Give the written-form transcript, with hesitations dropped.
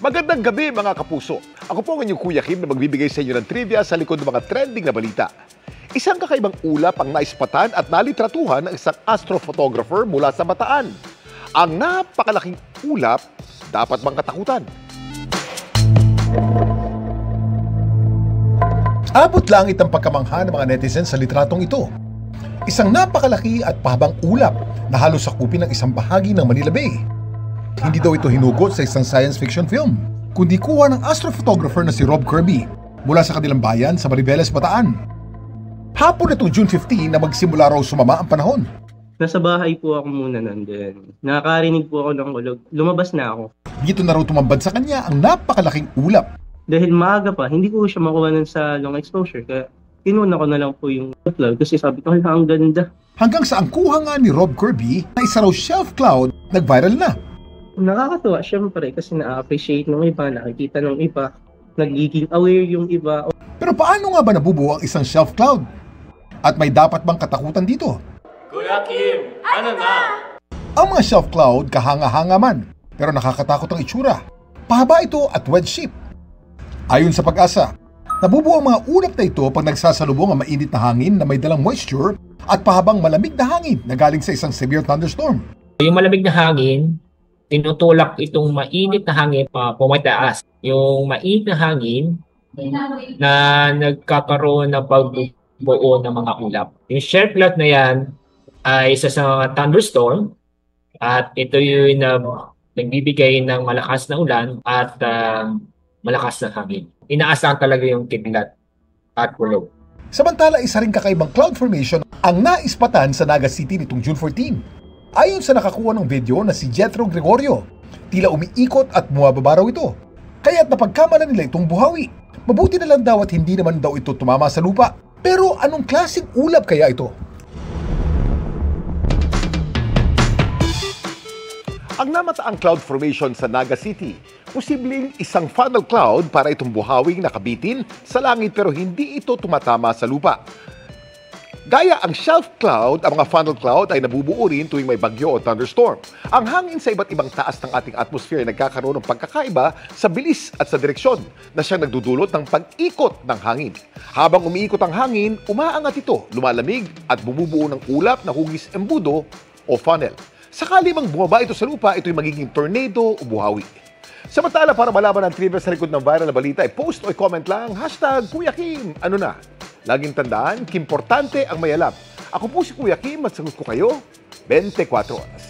Magandang gabi mga kapuso. Ako po ang inyong Kuya Kim na magbibigay sa inyo ng trivia sa likod ng mga trending na balita. Isang kakaibang ulap ang naispatan at nalitratuhan ng isang astrophotographer mula sa Bataan. Ang napakalaking ulap, dapat bang katakutan? Abot langit ang pagkamangha ng mga netizens sa litratong ito. Isang napakalaki at pahabang ulap na halos sakupin ng isang bahagi ng Manila Bay. Hindi daw ito hinugot sa isang science fiction film, kundi kuha ng astrophotographer na si Rob Kirby mula sa kanilang bayan sa Mariveles, Bataan. Hapon itong June 15 na magsimula raw sumama ang panahon. Nasa bahay po ako muna nandun. Nakakarinig po ako ng ulog. Lumabas na ako. Dito na raw tumambad sa kanya ang napakalaking ulap. Dahil maaga pa, hindi ko siya makuha nun sa long exposure. Kaya kinuna ko na lang po yung cloud kasi sabi ko, ang ganda. Hanggang sa ang kuha nga ni Rob Kirby na isa raw shelf cloud, nag-viral na. Nakakatuwa syempre kasi na-appreciate ng iba, nakikita ng iba, nagiging aware yung iba. Pero paano nga ba nabubuo ang isang shelf cloud? At may dapat bang katakutan dito? Kuya Kim, ano na? Ang mga shelf cloud kahanga-hanga man, pero nakakatakot ang itsura. Pahaba ito at wedge-shaped. Ayon sa Pag-asa, nabubuo ang mga ulap na ito pag nagsasalubong ang mainit na hangin na may dalang moisture at pahabang malamig na hangin na galing sa isang severe thunderstorm. Yung malamig na hangin, tinutulak itong mainit na hangin pumataas. Yung mainit na hangin na nagkakaroon ng pagbuo ng mga ulap. Yung shelf cloud na yan ay isa sa thunderstorm at ito yung nagbibigay ng malakas na ulan at malakas na hangin. Inaasahan talaga yung kidlat at ulog. Samantala, isa ring kakaibang cloud formation ang naispatan sa Naga City nitong June 14. Ayon sa nakakuha ng video na si Jethro Gregorio, tila umiikot at bumababa raw ito. Kaya't napagkamalan nila itong buhawi. Mabuti na lang daw at hindi naman daw ito tumama sa lupa. Pero anong klaseng ulap kaya ito? Ang namataang cloud formation sa Naga City, posibleng isang funnel cloud para itong buhawing nakabitin sa langit pero hindi ito tumatama sa lupa. Gaya ang shelf cloud, ang mga funnel cloud ay nabubuo rin tuwing may bagyo o thunderstorm. Ang hangin sa iba't ibang taas ng ating atmosphere ay nagkakaroon ng pagkakaiba sa bilis at sa direksyon na siyang nagdudulot ng pag-ikot ng hangin. Habang umiikot ang hangin, umaangat ito, lumalamig at bumubuo ng ulap na hugis embudo o funnel. Sakali mang bumaba ito sa lupa, ito'y magiging tornado o buhawi. Samantala, para malaman ang trivia sa likod ng viral na balita, post o comment lang, #Kuya Kim, ano na? Laging tandaan, importante ang may alam. Ako po si Kuya Kim at sagot ko kayo 24 oras.